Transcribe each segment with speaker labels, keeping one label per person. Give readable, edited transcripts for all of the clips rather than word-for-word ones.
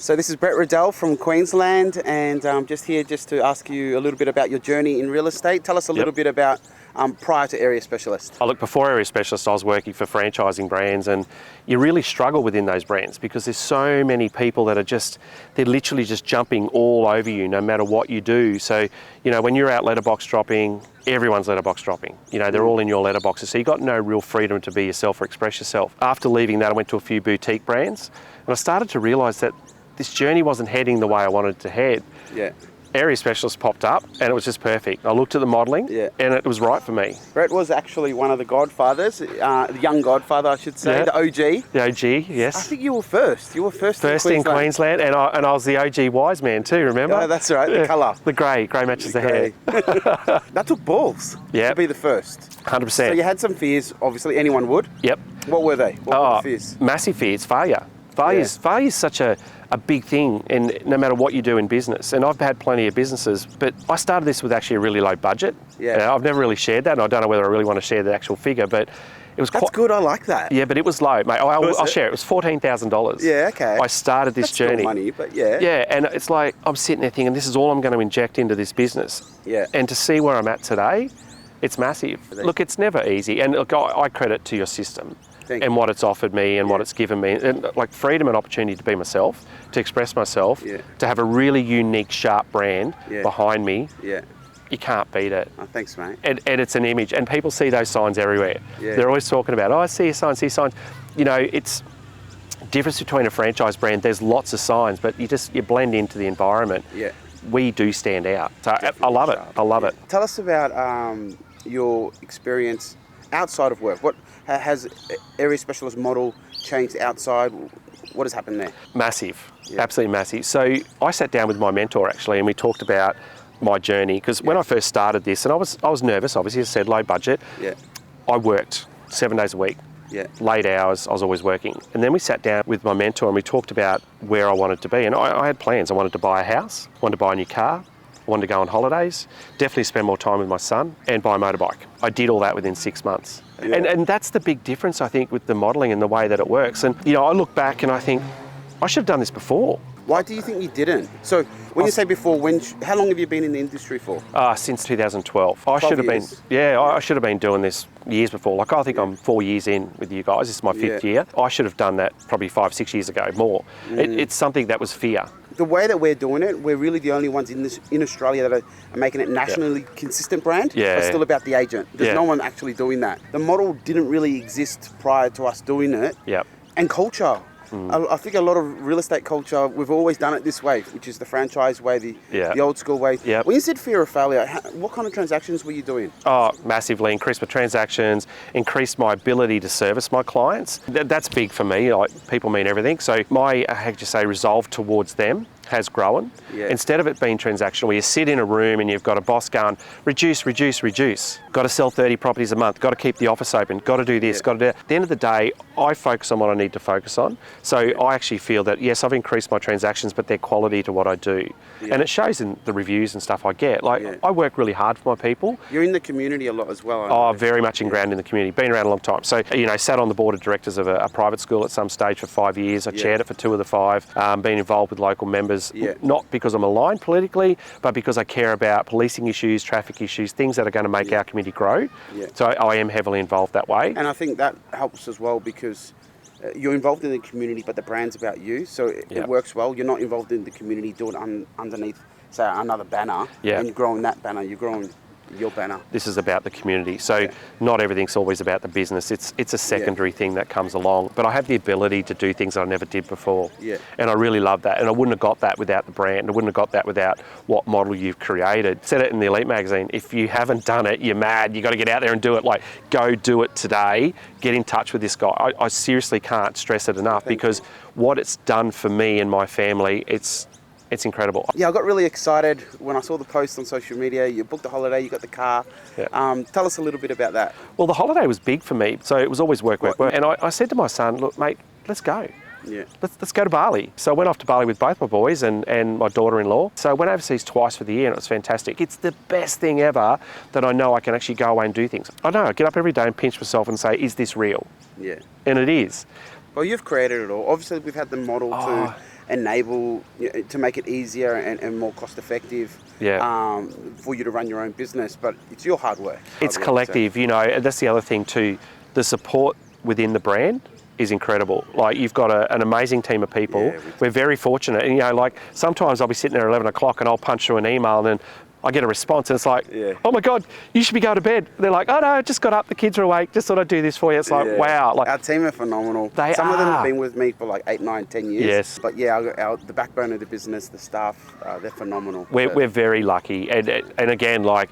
Speaker 1: So this is Brett Reddell from Queensland, and just here to ask you a little bit about your journey in real estate. Tell us a little bit about prior to Area Specialist.
Speaker 2: Oh, look, before Area Specialist, I was working for franchising brands, and you really struggle within those brands because there's so many people that are they're literally just jumping all over you no matter what you do. So, when you're out letterbox dropping, everyone's letterbox dropping. They're all in your letterboxes. So you've got no real freedom to be yourself or express yourself. After leaving that, I went to a few boutique brands, and I started to realise that this journey wasn't heading the way I wanted it to head.
Speaker 1: Yeah.
Speaker 2: Area Specialist popped up and it was just perfect. I looked at the modelling and it was right for me.
Speaker 1: Brett was actually one of the godfathers, the young godfather I should say, the OG.
Speaker 2: The OG, yes.
Speaker 1: I think you were first. You were first
Speaker 2: in Queensland, and I was the OG wise man too, remember?
Speaker 1: Oh, that's right, the colour.
Speaker 2: The grey matches the hair.
Speaker 1: That took balls to be the first.
Speaker 2: 100%.
Speaker 1: So you had some fears, obviously anyone would.
Speaker 2: Yep.
Speaker 1: What were they? What were the fears?
Speaker 2: Massive fears, failure. Failure is such a big thing, and no matter what you do in business. And I've had plenty of businesses, but I started this with actually a really low budget.
Speaker 1: Yeah.
Speaker 2: I've never really shared that, and I don't know whether I really want to share the actual figure, but it was
Speaker 1: That's good, I like that.
Speaker 2: Yeah, but it was low, mate. I'll share it. It was $14,000.
Speaker 1: Yeah, okay.
Speaker 2: I started this journey.
Speaker 1: That's money, but yeah.
Speaker 2: Yeah, and it's like, I'm sitting there thinking, this is all I'm going to inject into this business.
Speaker 1: Yeah.
Speaker 2: And to see where I'm at today, it's massive. Look, it's never easy. And look, I credit to your system. And what it's offered me and what it's given me, and like freedom and opportunity to be myself, to express myself, to have a really unique, sharp brand behind me. Yeah. You can't beat it.
Speaker 1: Oh, thanks, mate.
Speaker 2: And it's an image, and people see those signs everywhere. Yeah. They're always talking about, I see a sign, see signs. It's difference between a franchise brand. There's lots of signs, but you blend into the environment. Yeah. We do stand out. So I love it. I love it.
Speaker 1: Tell us about your experience outside of work. What has Area Specialist model changed outside? What has happened there?
Speaker 2: Massive, absolutely massive. So I sat down with my mentor actually, and we talked about my journey, because when I first started this, and I was nervous, obviously, as I said, low budget. Yeah. I worked 7 days a week. Yeah. Late hours, I was always working. And then we sat down with my mentor and we talked about where I wanted to be. And I had plans. I wanted to buy a house, wanted to buy a new car, wanted to go on holidays, definitely spend more time with my son, and buy a motorbike. I did all that within 6 months. Yeah. And that's the big difference, I think, with the modelling and the way that it works. And, I look back and I think, I should have done this before.
Speaker 1: Why do you think you didn't? So when you say before, how long have you been in the industry for?
Speaker 2: Since 2012. I should have been doing this years before. Like, I think I'm 4 years in with you guys. This is my fifth year. I should have done that probably 5-6 years ago, more. It's something that was fear.
Speaker 1: The way that we're doing it, we're really the only ones in Australia that are making it nationally consistent brand. Yeah. But still about the agent. There's no one actually doing that. The model didn't really exist prior to us doing it. Yep. And culture. I think a lot of real estate culture, we've always done it this way, which is the franchise way, the old school way. Yep. When you said fear of failure, what kind of transactions were you doing? Oh,
Speaker 2: massively. Increased my transactions, increased my ability to service my clients. That's big for me. Like, people mean everything. So my, resolve towards them has grown. Yeah. Instead of it being transactional, where you sit in a room and you've got a boss going, reduce. Got to sell 30 properties a month, got to keep the office open, got to do this, got to do that. At the end of the day, I focus on what I need to focus on. So I actually feel that, yes, I've increased my transactions, but they're quality to what I do. Yeah. And it shows in the reviews and stuff I get. I work really hard for my people.
Speaker 1: You're in the community a lot as well.
Speaker 2: Very much ingrained in the community. Been around a long time. So, sat on the board of directors of a private school at some stage for 5 years. I chaired it for 2 of the 5. Been involved with local members. Not because I'm aligned politically, but because I care about policing issues, traffic issues, things that are going to make our community grow. Yeah. So I am heavily involved that way.
Speaker 1: And I think that helps as well, because you're involved in the community, but the brand's about you. So it works well. You're not involved in the community doing underneath, say, another banner. Yeah. And you're growing that banner. You're growing your banner.
Speaker 2: This is about the community. So not everything's always about the business. It's a secondary thing that comes along. But I have the ability to do things that I never did before. Yeah. And I really love that. And I wouldn't have got that without the brand. I wouldn't have got that without what model you've created. Said it in the Elite magazine. If you haven't done it, you're mad. You got to get out there and do it. Like, go do it today. Get in touch with this guy. I seriously can't stress it enough, because what it's done for me and my family, it's incredible. Yeah,
Speaker 1: I got really excited when I saw the post on social media. You booked a holiday, you got the car. Yeah. Tell us a little bit about that.
Speaker 2: Well, the holiday was big for me. So it was always work. And I said to my son, look, mate, let's go. Yeah. Let's go to Bali. So I went off to Bali with both my boys and my daughter-in-law. So I went overseas twice for the year, and it was fantastic. It's the best thing ever that I know I can actually go away and do things. I know, I get up every day and pinch myself and say, is this real? Yeah. And it is.
Speaker 1: Well, you've created it all. Obviously, we've had the model to enable, to make it easier and more cost effective for you to run your own business. But it's your hard work.
Speaker 2: It's collective, and that's the other thing too. The support within the brand is incredible. Like, you've got an amazing team of people. Yeah, we're very fortunate. And, like, sometimes I'll be sitting there at 11 o'clock and I'll punch through an email and then I get a response and it's like, oh my God, you should be going to bed. They're like, oh no, I just got up, the kids are awake, just thought I'd do this for you. It's like, wow. Like,
Speaker 1: our team are phenomenal. Some of them have been with me for like 8, 9, 10 years.
Speaker 2: Yes.
Speaker 1: But the backbone of the business, the staff, they're phenomenal.
Speaker 2: We're very lucky. And again, like,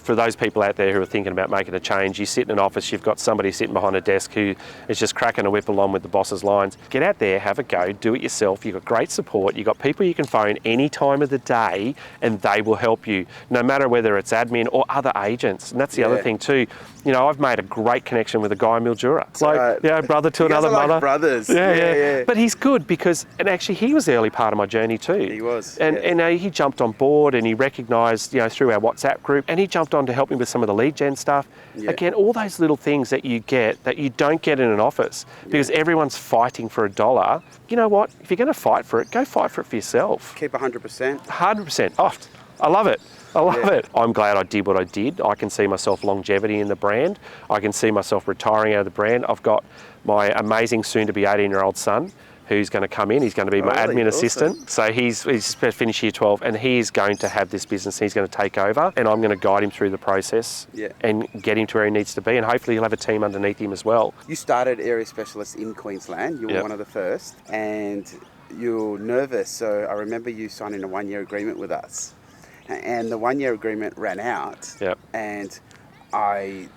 Speaker 2: for those people out there who are thinking about making a change, you sit in an office, you've got somebody sitting behind a desk who is just cracking a whip along with the boss's lines. Get out there, have a go, do it yourself. You've got great support. You've got people you can phone any time of the day and they will help you, no matter whether it's admin or other agents. And that's the other thing too. I've made a great connection with a guy in Mildura. It's like, brother to another mother.
Speaker 1: Like brothers.
Speaker 2: Yeah. But he's good because, and actually he was the early part of my journey too.
Speaker 1: He was.
Speaker 2: And he jumped on board and he recognised, through our WhatsApp group, and he jumped on to help me with some of the lead gen stuff. Yeah. Again, all those little things that you get that you don't get in an office because everyone's fighting for $1. You know what? If you're going to fight for it, go fight for it for yourself.
Speaker 1: Keep 100%.
Speaker 2: 100%. Oh, I love it. I love it. I'm glad I did what I did. I can see myself longevity in the brand. I can see myself retiring out of the brand. I've got my amazing soon-to-be 18-year-old son who's going to come in. He's going to be my admin assistant. So he's finished year 12 and he's going to have this business. He's going to take over and I'm going to guide him through the process and get him to where he needs to be. And hopefully he'll have a team underneath him as well.
Speaker 1: You started area specialist in Queensland. You were one of the first and you're nervous. So I remember you signing a 1-year agreement with us. And the 1-year agreement ran out and I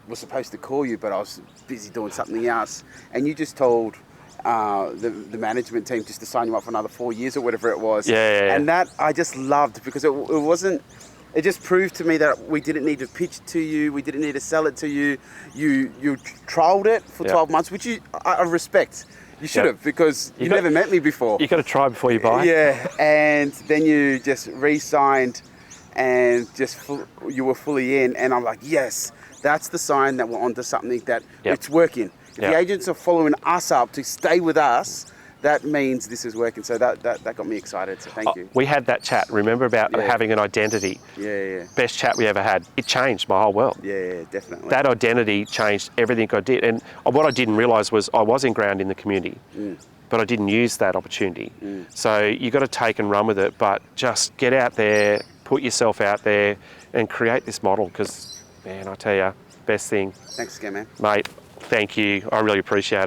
Speaker 1: was supposed to call you, but I was busy doing something else. And you just told the management team just to sign you up for another 4 years or whatever it was. And that I just loved because it just proved to me that we didn't need to pitch to you. We didn't need to sell it to you. You trialled it for 12 months, which I respect. You should have, because you never met me before.
Speaker 2: You've got to try before you buy.
Speaker 1: Yeah, and then you just re-signed and you were fully in. And I'm like, yes, that's the sign that we're onto something, that it's working. If the agents are following us up to stay with us, that means this is working. So that got me excited, so thank you.
Speaker 2: We had that chat, remember, about having an identity. Best chat we ever had. It changed my whole world.
Speaker 1: Yeah, definitely.
Speaker 2: That identity changed everything I did. And what I didn't realise was I was ingrained in the community, but I didn't use that opportunity. So you got to take and run with it, but just get out there, put yourself out there and create this model because, man, I tell you, best thing.
Speaker 1: Thanks again, man.
Speaker 2: Mate, thank you. I really appreciate it.